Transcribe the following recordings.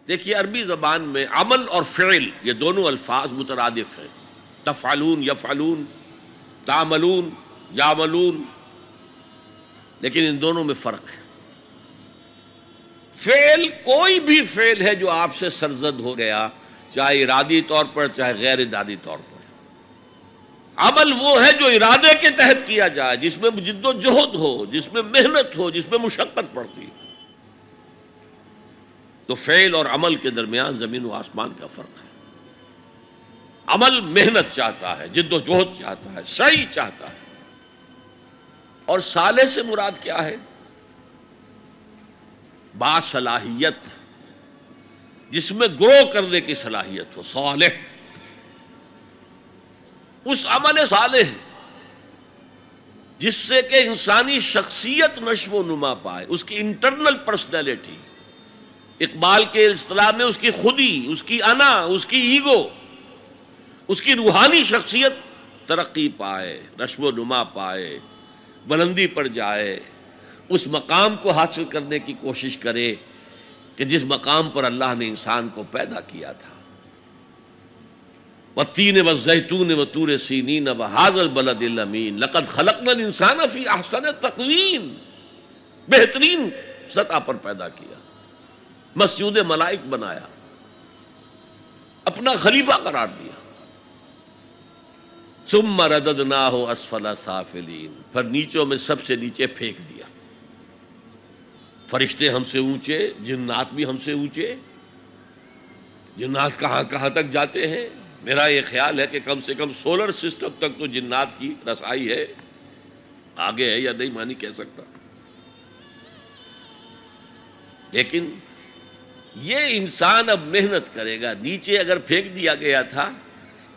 دیکھیے عربی زبان میں عمل اور فعل یہ دونوں الفاظ مترادف ہیں، تفعلون یفعلون، تعملون یعملون، لیکن ان دونوں میں فرق ہے۔ فعل کوئی بھی فعل ہے جو آپ سے سرزد ہو گیا، چاہے ارادی طور پر چاہے غیر ارادی طور پر۔ عمل وہ ہے جو ارادے کے تحت کیا جائے، جس میں جد و جہد ہو، جس میں محنت ہو، جس میں مشقت پڑتی ہے۔ تو فعل اور عمل کے درمیان زمین و آسمان کا فرق ہے۔ عمل محنت چاہتا ہے، جد و جہد چاہتا ہے، سعی چاہتا ہے، اور صالح سے مراد کیا ہے؟ باصلاحیت، جس میں گرو کرنے کی صلاحیت ہو، صالح۔ اس عمل صالح جس سے کہ انسانی شخصیت نشو و نما پائے، اس کی انٹرنل پرسنالٹی، اقبال کے اصطلاح میں اس کی خودی، اس کی انا، اس کی ایگو، اس کی روحانی شخصیت ترقی پائے، نشو و نما پائے، بلندی پر جائے، اس مقام کو حاصل کرنے کی کوشش کرے کہ جس مقام پر اللہ نے انسان کو پیدا کیا تھا۔ والتین والزیتون وطور سینین وہذا البلد الامین لقد خلقنا الانسان فی احسن تقویم، بہترین سطح پر پیدا کیا، مسجود ملائک بنایا، اپنا خلیفہ قرار دیا۔ ثم رددناہ اسفل سافلین، پھر نیچوں میں سب سے نیچے پھینک دیا۔ فرشتے ہم سے اونچے، جنات بھی ہم سے اونچے۔ جنات کہاں کہاں تک جاتے ہیں؟ میرا یہ خیال ہے کہ کم سے کم سولر سسٹم تک تو جنات کی رسائی ہے، آگے ہے یا نہیں میں نہیں کہہ سکتا۔ لیکن یہ انسان اب محنت کرے گا۔ نیچے اگر پھینک دیا گیا تھا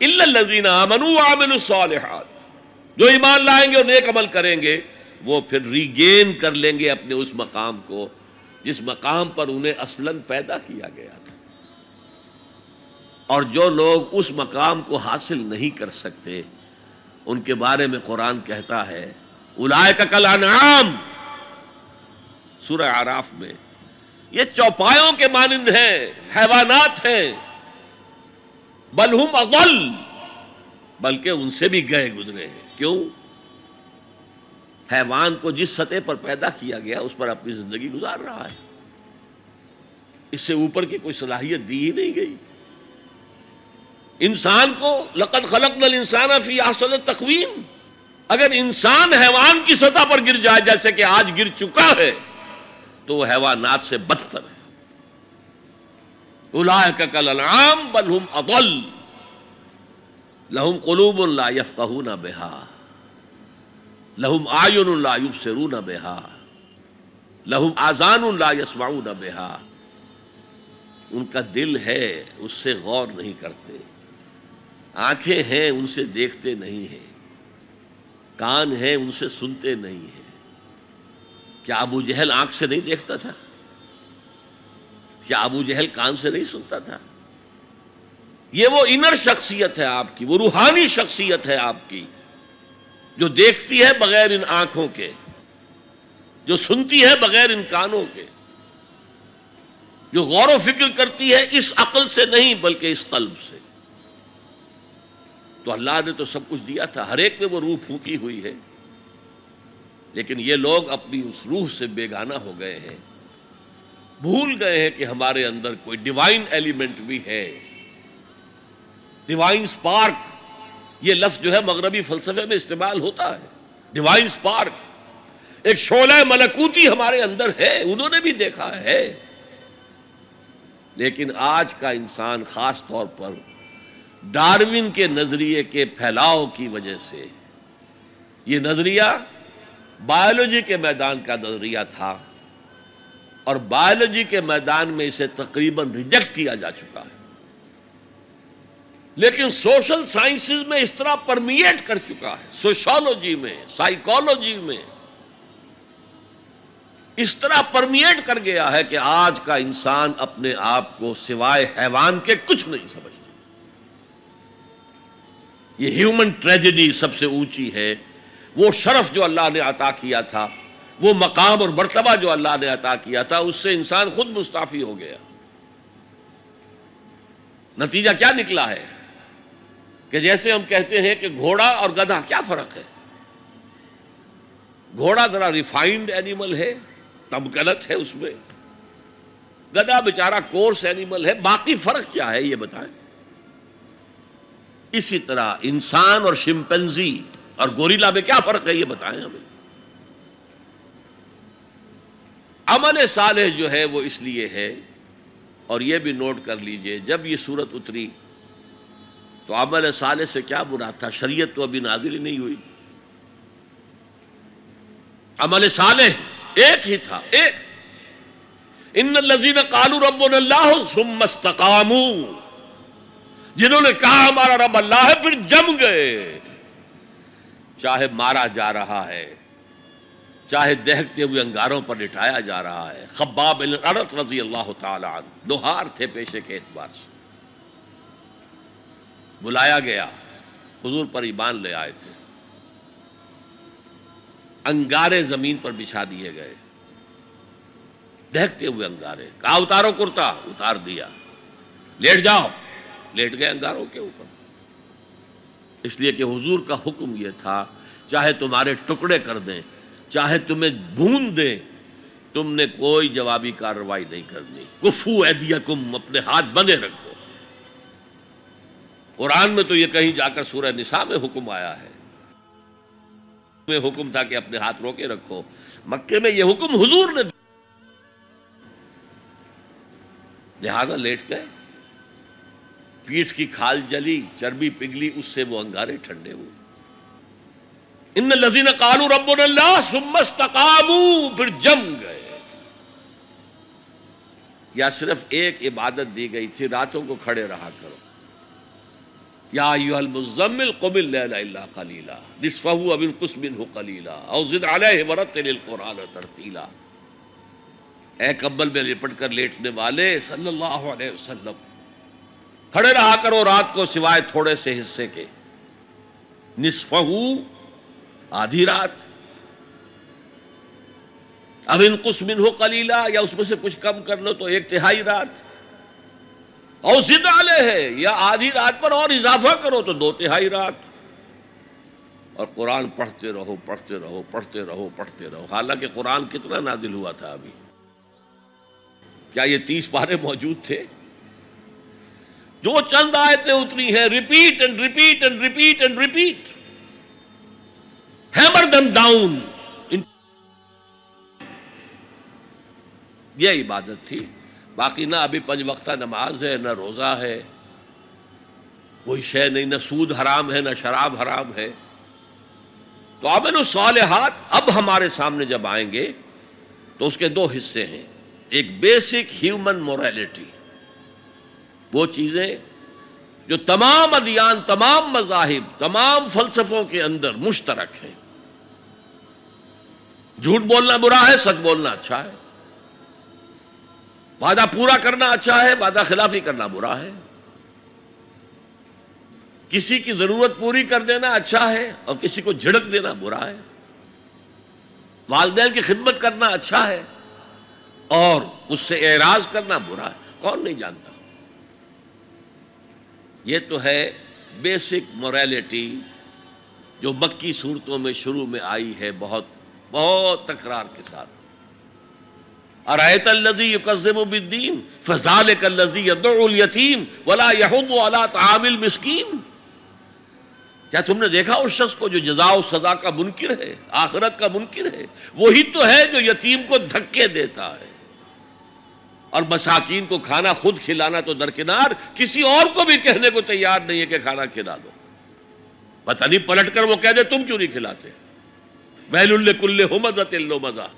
الا الذین آمنوا وعملوا الصالحات، جو ایمان لائیں گے اور نیک عمل کریں گے وہ پھر ریگین کر لیں گے اپنے اس مقام کو جس مقام پر انہیں اصلاً پیدا کیا گیا تھا۔ اور جو لوگ اس مقام کو حاصل نہیں کر سکتے ان کے بارے میں قرآن کہتا ہے اولئک کالانعام، سورہ اعراف میں، یہ چوپایوں کے مانند ہیں، حیوانات ہیں، بل ہم اضل، بلکہ ان سے بھی گئے گزرے ہیں۔ کیوں؟ حیوان کو جس سطح پر پیدا کیا گیا اس پر اپنی زندگی گزار رہا ہے، اس سے اوپر کی کوئی صلاحیت دی ہی نہیں گئی۔ انسان کو لقد خلقنا الانسان فی احسن تقویم، اگر انسان حیوان کی سطح پر گر جائے جیسے کہ آج گر چکا ہے تو وہ حیوانات سے بدتر ہے۔ اولئک کالانعام بل ہم اضل لہم قلوب لا یفقہون بہا لہم اعین لا یبصرون بہا لہم آذان لا یسمعون بہا، ان کا دل ہے اس سے غور نہیں کرتے، آنکھیں ہیں ان سے دیکھتے نہیں ہیں، کان ہیں ان سے سنتے نہیں ہیں۔ کیا ابو جہل آنکھ سے نہیں دیکھتا تھا؟ کیا ابو جہل کان سے نہیں سنتا تھا؟ یہ وہ انر شخصیت ہے آپ کی، وہ روحانی شخصیت ہے آپ کی، جو دیکھتی ہے بغیر ان آنکھوں کے، جو سنتی ہے بغیر ان کانوں کے، جو غور و فکر کرتی ہے اس عقل سے نہیں بلکہ اس قلب سے۔ تو اللہ نے تو سب کچھ دیا تھا، ہر ایک میں وہ روح پھونکی ہوئی ہے، لیکن یہ لوگ اپنی اس روح سے بیگانہ ہو گئے ہیں، بھول گئے ہیں کہ ہمارے اندر کوئی ڈیوائن ایلیمنٹ بھی ہے۔ ڈیوائن سپارک، یہ لفظ جو ہے مغربی فلسفے میں استعمال ہوتا ہے، ڈیوائن سپارک، ایک شعلہ ملکوتی ہمارے اندر ہے، انہوں نے بھی دیکھا ہے۔ لیکن آج کا انسان خاص طور پر ڈارون کے نظریے کے پھیلاؤ کی وجہ سے، یہ نظریہ بایولوجی کے میدان کا نظریہ تھا اور بایولوجی کے میدان میں اسے تقریباً ریجیکٹ کیا جا چکا ہے، لیکن سوشل سائنسز میں اس طرح پرمیٹ کر چکا ہے، سوشالوجی میں، سائیکالوجی میں اس طرح پرمیٹ کر گیا ہے کہ آج کا انسان اپنے آپ کو سوائے حیوان کے کچھ نہیں سمجھتا۔ یہ ہیومن ٹریجڈی سب سے اونچی ہے، وہ شرف جو اللہ نے عطا کیا تھا، وہ مقام اور مرتبہ جو اللہ نے عطا کیا تھا، اس سے انسان خود مستعفی ہو گیا۔ نتیجہ کیا نکلا ہے کہ جیسے ہم کہتے ہیں کہ گھوڑا اور گدھا کیا فرق ہے؟ گھوڑا ذرا ریفائنڈ اینیمل ہے، تمکنت ہے اس میں، گدھا بیچارہ کورس اینیمل ہے، باقی فرق کیا ہے یہ بتائیں؟ اسی طرح انسان اور شمپینزی اور گوریلا میں کیا فرق ہے یہ بتائیں ہمیں؟ عمل صالح جو ہے وہ اس لیے ہے، اور یہ بھی نوٹ کر لیجئے، جب یہ صورت اتری تو عمل صالح سے کیا مراد تھا؟ شریعت تو ابھی نازل ہی نہیں ہوئی، عمل صالح ایک ہی تھا، ایک ان الذین قالوا ربنا اللہ ثم استقاموا، جنہوں نے کہا ہمارا رب اللہ ہے پھر جم گئے، چاہے مارا جا رہا ہے، چاہے دہکتے ہوئے انگاروں پر لٹایا جا رہا ہے۔ خباب بن الارت رضی اللہ تعالی عنہ لوہار تھے پیشے کے اعتبار سے، بلایا گیا، حضور پر ایمان لے آئے تھے، انگارے زمین پر بچھا دیے گئے، دہکتے ہوئے انگارے، کہا اتارو کرتا، اتار دیا، لیٹ جاؤ، لیٹ گئے انگاروں کے اوپر، اس لیے کہ حضور کا حکم یہ تھا چاہے تمہارے ٹکڑے کر دیں، چاہے تمہیں بھون دیں، تم نے کوئی جوابی کارروائی نہیں کرنی، کفو ایدیکم، اپنے ہاتھ بندے رکھو۔ قرآن میں تو یہ کہیں جا کر سورہ نساء میں حکم آیا ہے، میں حکم تھا کہ اپنے ہاتھ روکے رکھو، مکے میں یہ حکم حضور نے، لہذا لیٹ گئے، پیٹھ کی کھال جلی، چربی پگھلی، اس سے وہ انگارے ٹھنڈے ہوئے۔ ان الذین قالوا ربنا اللہ ثم استقاموا، پھر جم گئے۔ یا صرف ایک عبادت دی گئی تھی، راتوں کو کھڑے رہا کرو، یا ایھا المزمل قم اللیل الا قلیلا نصفہ او انقص منہ قلیلا او زد علیہ ورتل القرآن ترتیلا۔ اے کمبل میں لپٹ کر لیٹنے والے صلی اللہ علیہ وسلم، کھڑے رہا کرو رات کو سوائے تھوڑے سے حصے کے، نصفہ، آدھی رات، اب انقص منہ قلیلا، یا اس میں سے کچھ کم کر لو تو ایک تہائی رات، اور زد علیہ، یا آدھی رات پر اور اضافہ کرو تو دو تہائی رات، اور قرآن پڑھتے رہو پڑھتے رہو پڑھتے رہو پڑھتے رہو۔ حالانکہ قرآن کتنا نازل ہوا تھا ابھی؟ کیا یہ 30 پارے موجود تھے؟ جو چند آیتیں اتری ہیں، repeat and repeat and repeat and repeat, hammer دم ڈاؤن، یہ عبادت تھی۔ باقی نہ ابھی 5 وقتہ نماز ہے، نہ روزہ ہے، کوئی شے نہیں، نہ سود حرام ہے، نہ شراب حرام ہے۔ تو عمل الصالحات اب ہمارے سامنے جب آئیں گے تو اس کے 2 حصے ہیں، ایک بیسک ہیومن موریلٹی، وہ چیزیں جو تمام ادیان، تمام مذاہب، تمام فلسفوں کے اندر مشترک ہیں۔ جھوٹ بولنا برا ہے، سچ بولنا اچھا ہے، وعدہ پورا کرنا اچھا ہے، وعدہ خلافی کرنا برا ہے، کسی کی ضرورت پوری کر دینا اچھا ہے اور کسی کو جھڑک دینا برا ہے، والدین کی خدمت کرنا اچھا ہے اور اس سے اعراض کرنا برا ہے، کون نہیں جانتا؟ یہ تو ہے بیسک موریلٹی جو مکی صورتوں میں شروع میں آئی ہے، بہت بہت تکرار کے ساتھ۔ ارأیت الذی یکذب بالدین فذلک الذی یدعو الیتیم ولا یحض علی طعام المسکین۔ کیا تم نے دیکھا اس شخص کو جو جزا و سزا کا منکر ہے، آخرت کا منکر ہے؟ وہی تو ہے جو یتیم کو دھکے دیتا ہے، اور مساکین کو کھانا خود کھلانا تو درکنار، کسی اور کو بھی کہنے کو تیار نہیں ہے کہ کھانا کھلا دو۔ پتہ نہیں پلٹ کر وہ کہہ دے تم کیوں نہیں کھلاتے۔ ویل لکل ہمزۃ لمزہ،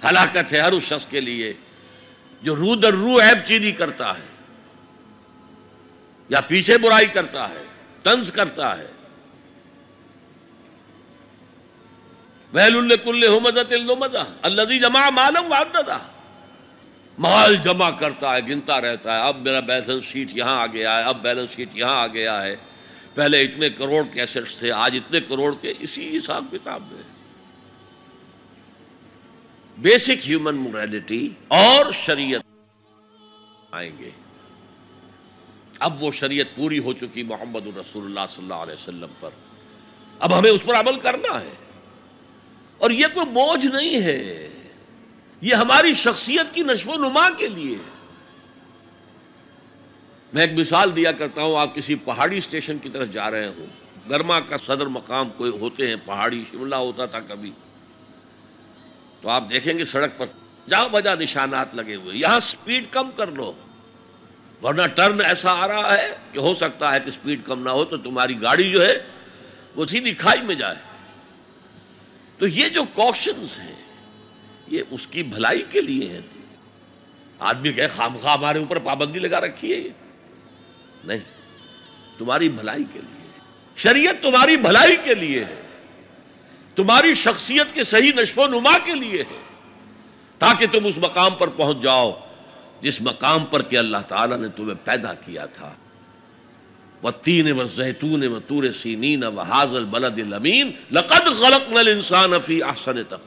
ہلاکت ہے ہر اس شخص کے لیے جو رو در رو عیب چینی کرتا ہے، یا پیچھے برائی کرتا ہے، طنز کرتا ہے۔ ویل لکل ہمزۃ لمزہ الذی جمع مالا وعددہ، مال جمع کرتا ہے، گنتا رہتا ہے، اب میرا بیلنس شیٹ یہاں آ گیا ہے، اب بیلنس شیٹ یہاں آ گیا ہے، پہلے اتنے کروڑ کے ایسٹس تھے، آج اتنے کروڑ کے، اسی حساب کتاب میں۔ بیسک ہیومن موریلٹی اور شریعت آئیں گے۔ اب وہ شریعت پوری ہو چکی محمد رسول اللہ صلی اللہ علیہ وسلم پر، اب ہمیں اس پر عمل کرنا ہے، اور یہ کوئی بوجھ نہیں ہے، یہ ہماری شخصیت کی نشو و نما کے لیے ہے۔ میں ایک مثال دیا کرتا ہوں، آپ کسی پہاڑی اسٹیشن کی طرف جا رہے ہوں، گرما کا صدر مقام کوئی ہوتے ہیں پہاڑی، شملہ ہوتا تھا کبھی، تو آپ دیکھیں گے سڑک پر جہاں بجا نشانات لگے ہوئے، یہاں سپیڈ کم کر لو، ورنہ ٹرن ایسا آ رہا ہے کہ ہو سکتا ہے کہ سپیڈ کم نہ ہو تو تمہاری گاڑی جو ہے وہ سیدھی کھائی میں جائے۔ تو یہ جو کوشنز ہیں یہ اس کی بھلائی کے لیے ہیں۔ آدمی کہے خامخواہ ہمارے اوپر پابندی لگا رکھی ہے، یہ نہیں، تمہاری بھلائی کے لیے شریعت، تمہاری بھلائی کے لیے ہے، تمہاری شخصیت کے صحیح نشو و نما کے لیے ہے، تاکہ تم اس مقام پر پہنچ جاؤ جس مقام پر کہ اللہ تعالیٰ نے تمہیں پیدا کیا تھا۔ والتین والزیتون وطور سینین وہذا البلد الامین لقد خلقنا الانسان فی احسن تقویم۔